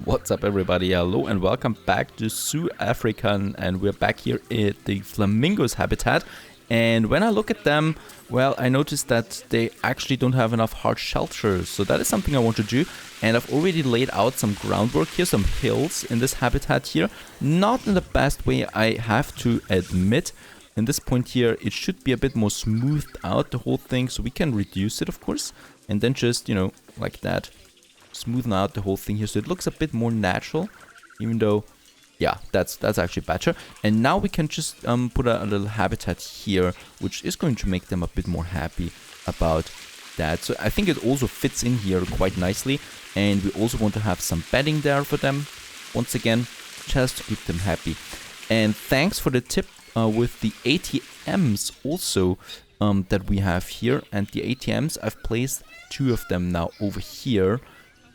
What's up everybody, hello and welcome back to Zoo African, and we're back here at the Flamingos habitat. And when I look at them, well, I noticed that they actually don't have enough hard shelters, so that is something I want to do. And I've already laid out some groundwork here, some hills in this habitat here. Not in the best way, I have to admit. In this point here, it should be a bit more smoothed out, the whole thing, so we can reduce it, of course. And then just, you know, like that, smoothen out the whole thing here, so it looks a bit more natural, even though, yeah, that's actually better. And now we can just put a little habitat here, which is going to make them a bit more happy about that. So I think it also fits in here quite nicely, and we also want to have some bedding there for them, once again, just to keep them happy. And thanks for the tip with the ATMs also that we have here. And the ATMs, I've placed 2 of them now over here,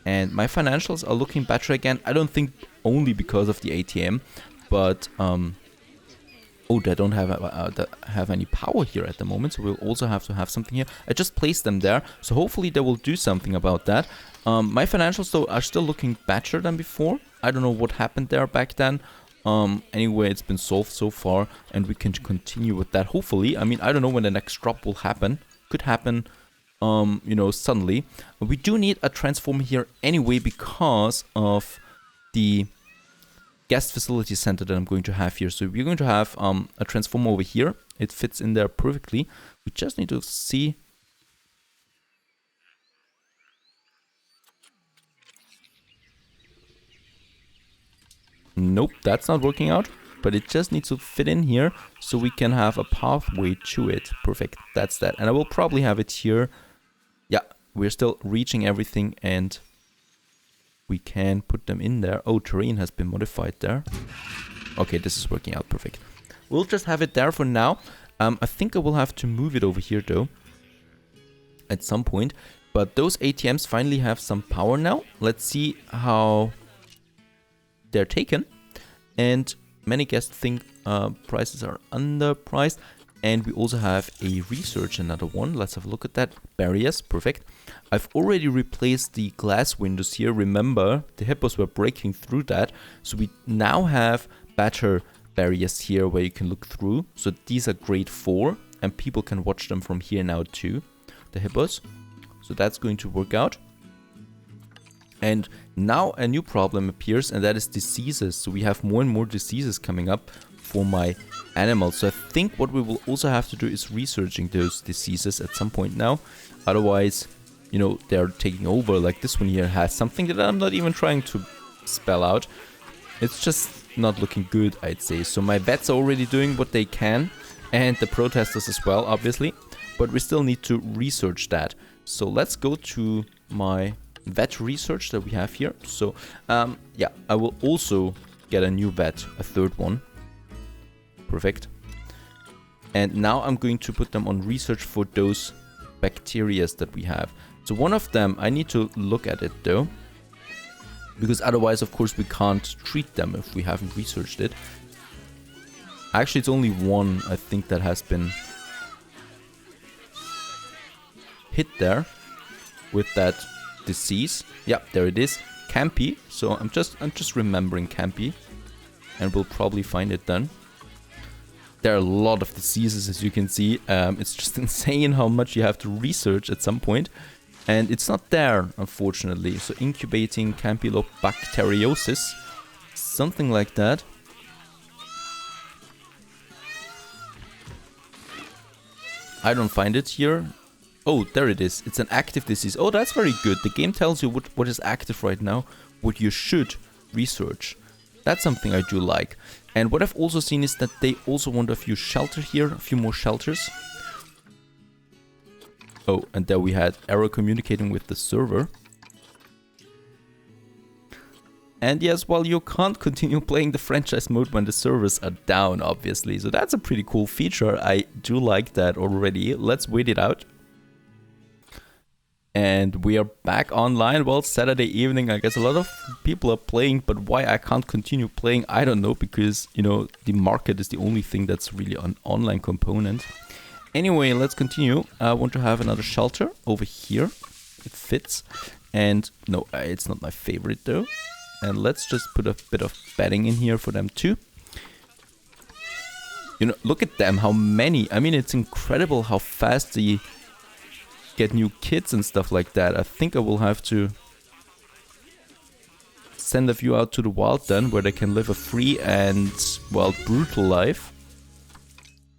and my financials are looking better again. I don't think only because of the ATM, but oh, they don't have any power here at the moment, so we'll also have to have something here. I just placed them there, so hopefully they will do something about that. My financials though are still looking better than before. I don't know what happened there back then. Anyway, it's been solved so far, and we can continue with that, hopefully. I mean, I don't know when the next drop will happen. Could happen, you know, suddenly. We do need a transformer here anyway because of the guest facility center that I'm going to have here. So we're going to have a transformer over here. It fits in there perfectly. We just need to see. Nope, that's not working out, but it just needs to fit in here so we can have a pathway to it. Perfect, that's that. And I will probably have it here. Yeah, we're still reaching everything, and we can put them in there. Oh, terrain has been modified there. Okay, this is working out perfect. We'll just have it there for now. I think I will have to move it over here though at some point. But those ATMs finally have some power now. Let's see how they're taken. And many guests think prices are underpriced. And we also have a research, another one. Let's have a look at that. Barriers, perfect. I've already replaced the glass windows here. Remember, the hippos were breaking through that. So we now have better barriers here where you can look through. So these are grade 4, and people can watch them from here now too, the hippos. So that's going to work out. And now a new problem appears, and that is diseases. So we have more and more diseases coming up for my animals. So I think what we will also have to do is researching those diseases at some point now. Otherwise, you know, they're taking over. Like this one here has something that I'm not even trying to spell out. It's just not looking good, I'd say. So my vets are already doing what they can, and the protesters as well, obviously. But we still need to research that. So let's go to my vet research that we have here. So yeah, I will also get a new vet, a 3rd one. Perfect. And now I'm going to put them on research for those bacteria that we have. So one of them, I need to look at it though, because otherwise of course we can't treat them if we haven't researched it. Actually, it's only one, I think, that has been hit there with that disease. Yeah, there it is, Campy. So I'm just remembering Campy, and we'll probably find it then. There are a lot of diseases, as you can see. It's just insane how much you have to research at some point, and it's not there, unfortunately. So incubating Campylobacteriosis, something like that. I don't find it here. Oh, there it is. It's an active disease. Oh, that's very good. The game tells you what is active right now, what you should research. That's something I do like. And what I've also seen is that they also want a few shelters here, a few more shelters. Oh, and there we had error communicating with the server. And yes, well, you can't continue playing the franchise mode when the servers are down, obviously. So that's a pretty cool feature. I do like that already. Let's wait it out. And we are back online. Well, Saturday evening, I guess a lot of people are playing, but why I can't continue playing, I don't know, because, you know, the market is the only thing that's really an online component. Anyway, let's continue. I want to have another shelter over here. It fits. And no, it's not my favorite though. And let's just put a bit of bedding in here for them too. You know, look at them, how many. I mean, it's incredible how fast they get new kids and stuff like that. I think I will have to send a few out to the wild then, where they can live a free and, well, brutal life.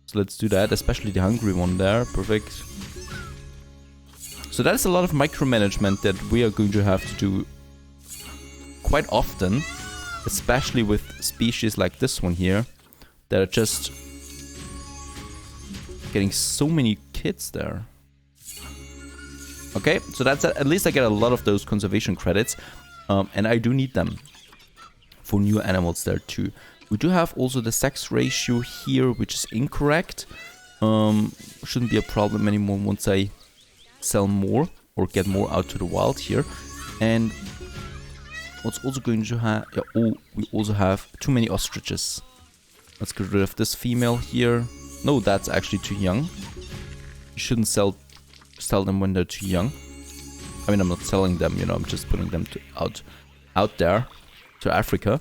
So let's do that, especially the hungry one there. Perfect. So that's a lot of micromanagement that we are going to have to do quite often, especially with species like this one here that are just getting so many kids there. Okay, so that's at least I get a lot of those conservation credits, and I do need them for new animals there too. We do have also the sex ratio here, which is incorrect. Shouldn't be a problem anymore once I sell more or get more out to the wild here. And what's also going to have... Yeah, oh, we also have too many ostriches. Let's get rid of this female here. No, that's actually too young. You shouldn't sell them when they're too young. I mean, I'm not selling them, you know, I'm just putting them out there to Africa.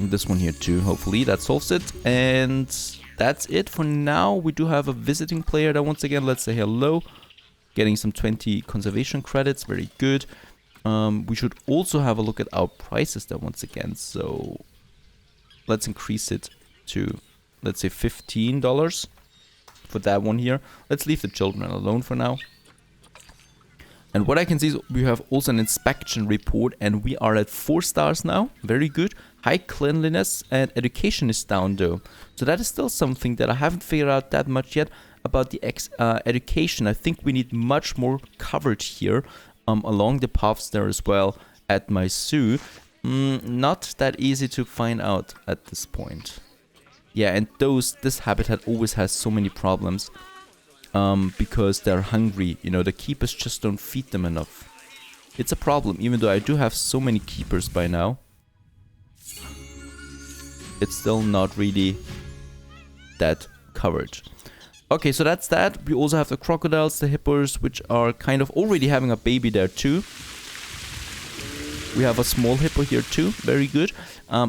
And this one here too, hopefully that solves it. And that's it for now. We do have a visiting player that once again, let's say hello. Getting some 20 conservation credits, very good. We should also have a look at our prices there once again. So let's increase it to, let's say $15 for that one here. Let's leave the children alone for now. And what I can see is we have also an inspection report, and we are at 4 stars now. Very good. High cleanliness, and education is down though. So that is still something that I haven't figured out that much yet about the education. I think we need much more coverage here along the paths there as well at my zoo. Not that easy to find out at this point. Yeah, and this habitat always has so many problems. Because they're hungry, you know, the keepers just don't feed them enough. It's a problem, even though I do have so many keepers by now. It's still not really that covered. Okay, so that's that. We also have the crocodiles, the hippos, which are kind of already having a baby there too. We have a small hippo here too, very good.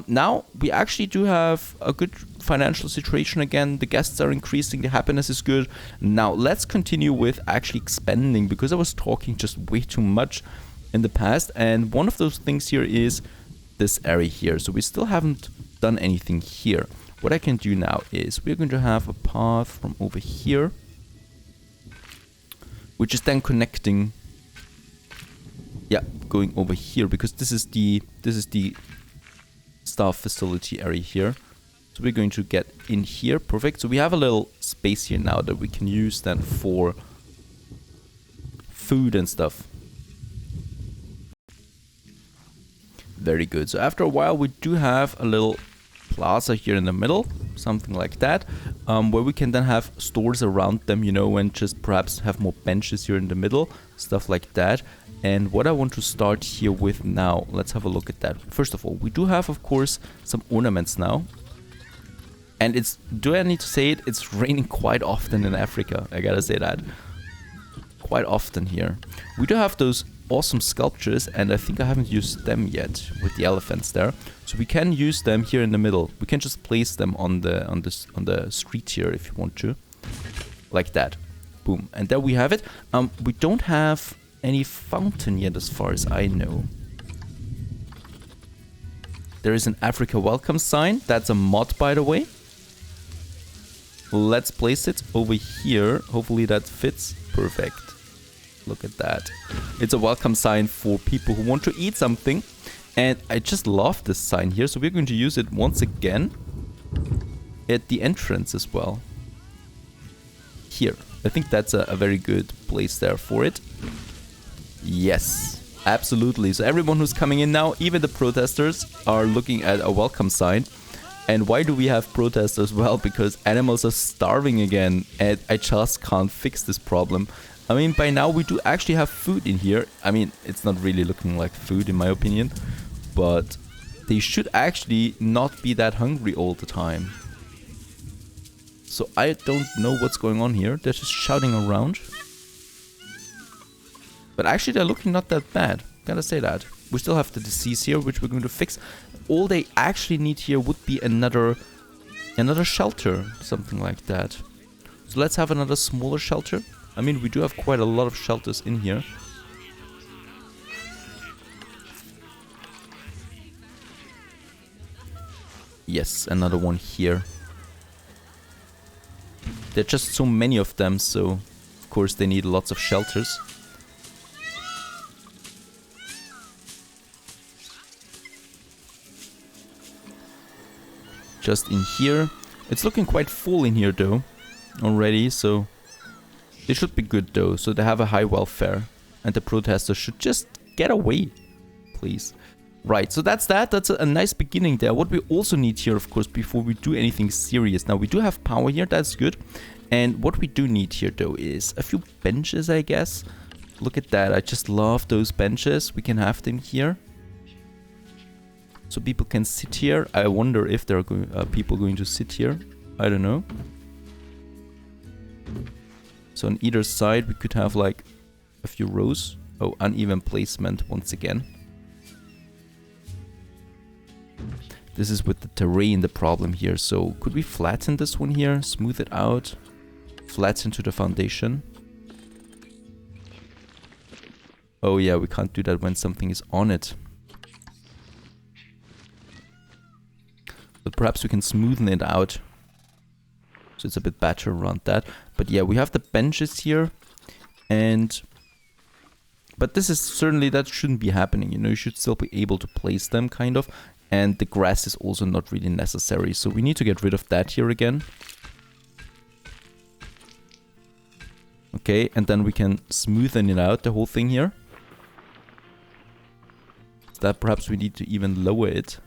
Now, we actually do have a good financial situation again. The guests are increasing, the happiness is good. Now, let's continue with actually expanding, because I was talking just way too much in the past. And one of those things here is this area here. So we still haven't done anything here. What I can do now is we're going to have a path from over here, which is then connecting... Yeah, going over here, because this is the staff facility area here. So we're going to get in here. Perfect. So we have a little space here now that we can use then for food and stuff. Very good. So after a while, we do have a little plaza here in the middle, something like that, where we can then have stores around them, you know, and just perhaps have more benches here in the middle, stuff like that. And what I want to start here with now, let's have a look at that. First of all, we do have, of course, some ornaments now. And do I need to say it? It's raining quite often in Africa. I gotta say that. Quite often here. We do have those awesome sculptures, and I think I haven't used them yet with the elephants there. So we can use them here in the middle. We can just place them on the street here if you want to. Like that. Boom. And there we have it. We don't have any fountain yet as far as I know. There is an Africa welcome sign. That's a mod, by the way. Let's place it over here. Hopefully that fits. Perfect. Look at that. It's a welcome sign for people who want to eat something. And I just love this sign here. So we're going to use it once again at the entrance as well. Here. I think that's a very good place there for it. Yes, absolutely. So everyone who's coming in now, even the protesters, are looking at a welcome sign. And why do we have protesters? Well, because animals are starving again, and I just can't fix this problem. I mean, by now we do actually have food in here. I mean, it's not really looking like food in my opinion, but they should actually not be that hungry all the time. So I don't know what's going on here. They're just shouting around. But actually they're looking not that bad. Gotta say that. We still have the disease here, which we're going to fix. All they actually need here would be another shelter, something like that. So let's have another smaller shelter. I mean, we do have quite a lot of shelters in here. Yes, another one here. There are just so many of them, so of course they need lots of shelters. Just in here. It's looking quite full in here though, already, so they should be good though. So they have a high welfare, and the protesters should just get away, please. Right, so that's that. That's a nice beginning there. What we also need here, of course, before we do anything serious. Now, we do have power here. That's good. And what we do need here, though, is a few benches, I guess. Look at that. I just love those benches. We can have them here. So people can sit here. I wonder if there are people going to sit here. I don't know. So on either side, we could have, like, a few rows. Oh, uneven placement once again. This is with the terrain the problem here. So could we flatten this one here? Smooth it out. Flatten to the foundation. Oh yeah, we can't do that when something is on it. But perhaps we can smoothen it out. So it's a bit better around that. But yeah, we have the benches here. But this is certainly, that shouldn't be happening. You know, you should still be able to place them, kind of. And the grass is also not really necessary. So we need to get rid of that here again. Okay, and then we can smoothen it out, the whole thing here. So that perhaps we need to even lower it.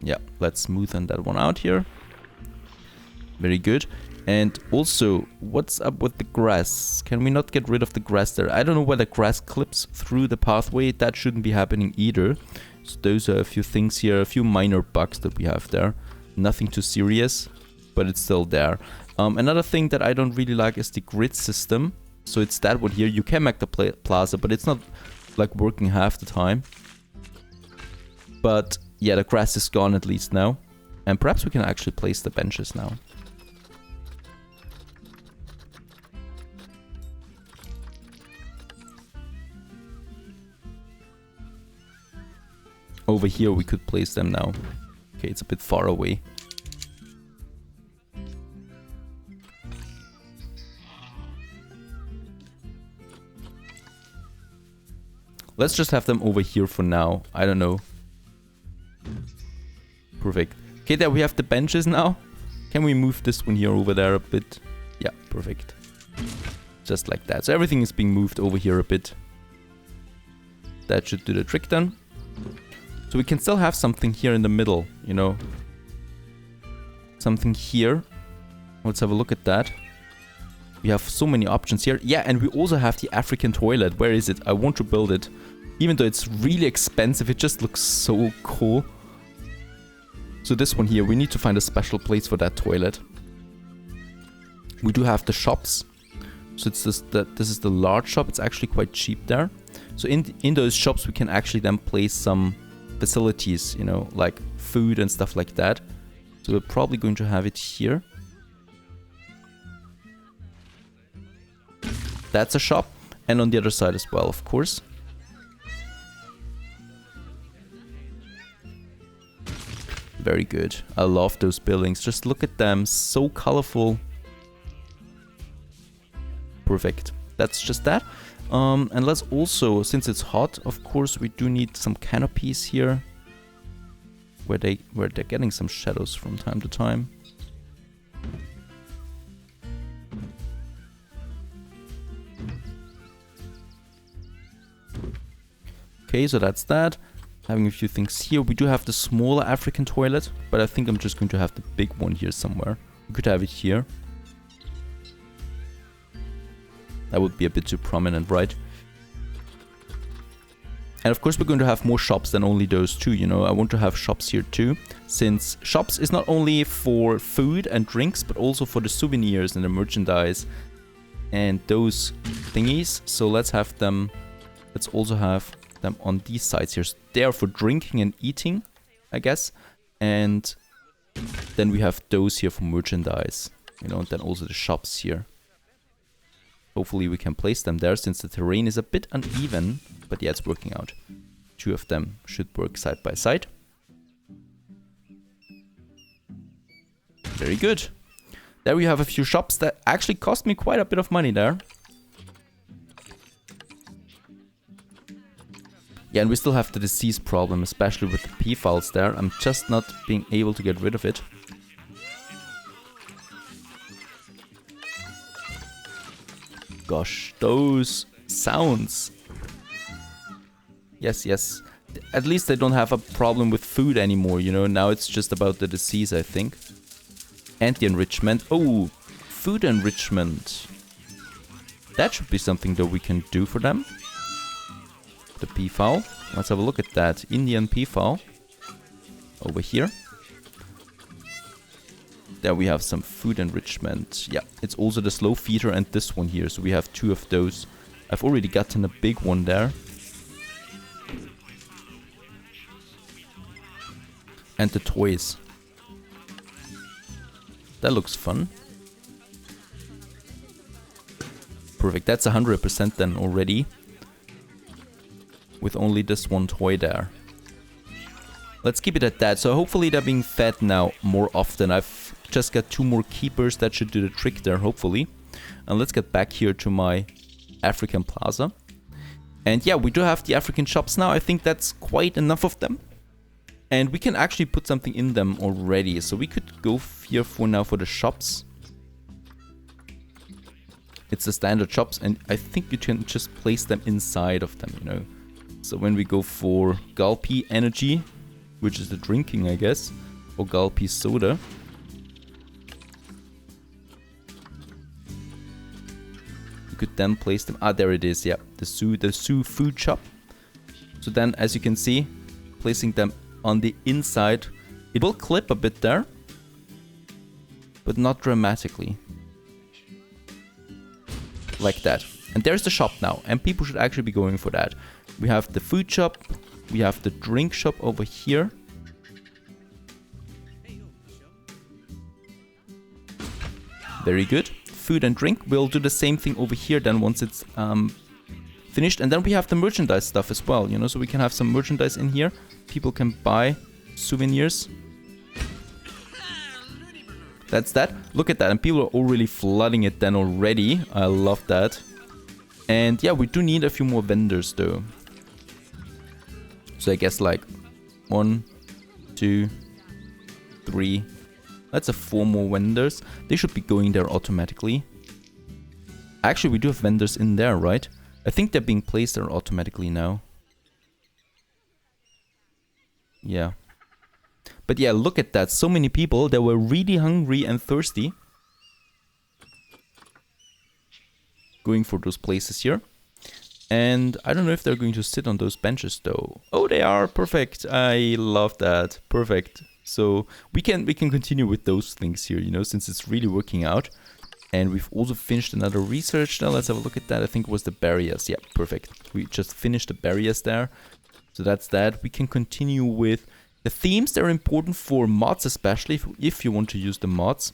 Yeah, let's smoothen that one out here. Very good. And also, what's up with the grass? Can we not get rid of the grass there? I don't know whether grass clips through the pathway. That shouldn't be happening either. So those are a few things here, a few minor bugs that we have there. Nothing too serious, but it's still there. Another thing that I don't really like is the grid system. So it's that one here. You can make the plaza, but it's not like working half the time. But yeah, the grass is gone at least now. And perhaps we can actually place the benches now. Over here we could place them now. Okay, it's a bit far away. Let's just have them over here for now. I don't know. Perfect. Okay, there we have the benches now. Can we move this one here over there a bit? Yeah, perfect. Just like that. So everything is being moved over here a bit. That should do the trick then. So we can still have something here in the middle, you know. Something here. Let's have a look at that. We have so many options here. Yeah, and we also have the African toilet. Where is it? I want to build it. Even though it's really expensive, it just looks so cool. So this one here, we need to find a special place for that toilet. We do have the shops. So it's this is the large shop. It's actually quite cheap there. So in those shops, we can actually then place some facilities, you know, like food and stuff like that. So we're probably going to have it here. That's a shop. And on the other side as well, of course. Very good. I love those buildings. Just look at them. So colorful. Perfect. That's just that. And let's also, since it's hot, of course, we do need some canopies here. Where they're getting some shadows from time to time. Okay, so that's that. Having a few things here. We do have the smaller African toilet, but I think I'm just going to have the big one here somewhere. We could have it here. That would be a bit too prominent, right? And of course we're going to have more shops than only those two, you know. I want to have shops here too, since shops is not only for food and drinks, but also for the souvenirs and the merchandise and those thingies. So let's have them, let's also have them on these sides here. They are for drinking and eating, I guess. And then we have those here for merchandise, you know, and then also the shops here. Hopefully we can place them there since the terrain is a bit uneven. But yeah, it's working out. Two of them should work side by side. Very good. There we have a few shops that actually cost me quite a bit of money there. Yeah, and we still have the disease problem, especially with the P files there. I'm just not being able to get rid of it. Gosh, those sounds. Yes, yes. At least they don't have a problem with food anymore, you know. Now it's just about the disease, I think. Anti-enrichment. Oh, food enrichment. That should be something that we can do for them. The P-fowl. Let's have a look at that. Indian P-fowl. Over here. There we have some food enrichment. Yeah, it's also the slow feeder and this one here. So we have two of those. I've already gotten a big one there. And the toys. That looks fun. Perfect. That's 100% then already. With only this one toy there. Let's keep it at that. So hopefully they're being fed now more often. I've just got 2 more keepers. That should do the trick there, hopefully. And let's get back here to my African Plaza. And yeah, we do have the African shops now. I think that's quite enough of them. And we can actually put something in them already. So we could go here for now for the shops. It's the standard shops. And I think you can just place them inside of them, you know. So when we go for Gulpy Energy, which is the drinking, I guess, or Gulpy Soda. You could then place them. Ah, there it is. Yeah, the Zoo food shop. So then, as you can see, placing them on the inside, it will clip a bit there, but not dramatically. Like that. And there's the shop now, and people should actually be going for that. We have the food shop, we have the drink shop over here. Very good. Food and drink. We'll do the same thing over here then once it's finished. And then we have the merchandise stuff as well, you know, so we can have some merchandise in here. People can buy souvenirs. That's that. Look at that. And people are already flooding it then already. I love that. And yeah, we do need a few more vendors though. So I guess like 1, 2, 3. That's 4 more vendors. They should be going there automatically. Actually, we do have vendors in there, right? I think they're being placed there automatically now. Yeah. But yeah, look at that. So many people. They were really hungry and thirsty. Going for those places here. And I don't know if they're going to sit on those benches though. Oh, they are. Perfect. I love that. Perfect. So we can continue with those things here, you know, since it's really working out. And we've also finished another research now. Let's have a look at that. I think it was the barriers. Yeah, perfect. We just finished the barriers there. So that's that. We can continue with the themes. They're important for mods, especially if you want to use the mods.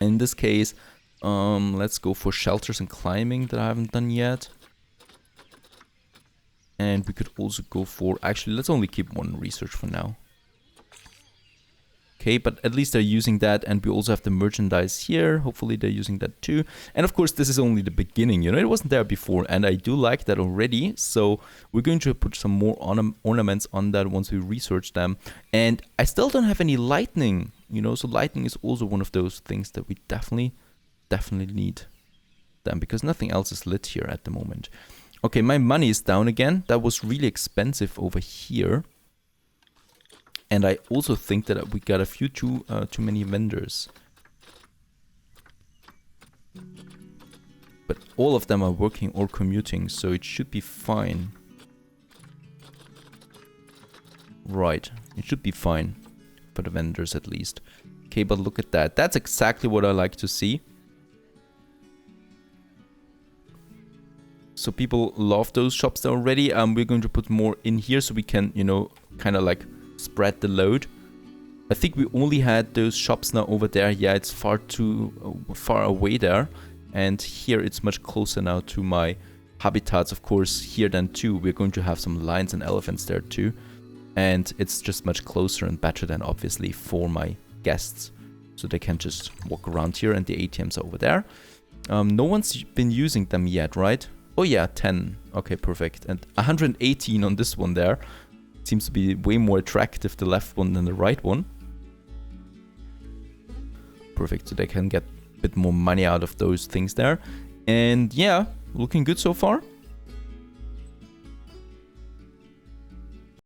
In this case, let's go for shelters and climbing that I haven't done yet. And we could also go for... Actually, let's only keep 1 research for now. Okay, but at least they're using that, and we also have the merchandise here. Hopefully they're using that too. And of course, this is only the beginning, you know, it wasn't there before, and I do like that already. So we're going to put some more ornaments on that once we research them. And I still don't have any lightning, you know, so lightning is also one of those things that we definitely need them, because nothing else is lit here at the moment. Okay, my money is down again. That was really expensive over here. And I also think that we got a few too many vendors. But all of them are working or commuting, so it should be fine. Right, it should be fine. For the vendors at least. Okay, but look at that. That's exactly what I like to see. So people love those shops already. We're going to put more in here so we can, you know, kind of like spread the load. I think we only had those shops now over there. Yeah, it's far too far away there. And here it's much closer now to my habitats, of course. Here then too, we're going to have some lions and elephants there too. And it's just much closer and better than obviously for my guests. So they can just walk around here and the ATMs are over there. No one's been using them yet, right? Oh yeah, 10. Okay, perfect. And 118 on this one there. Seems to be way more attractive, the left one than the right one. Perfect, so they can get a bit more money out of those things there. And yeah, looking good so far.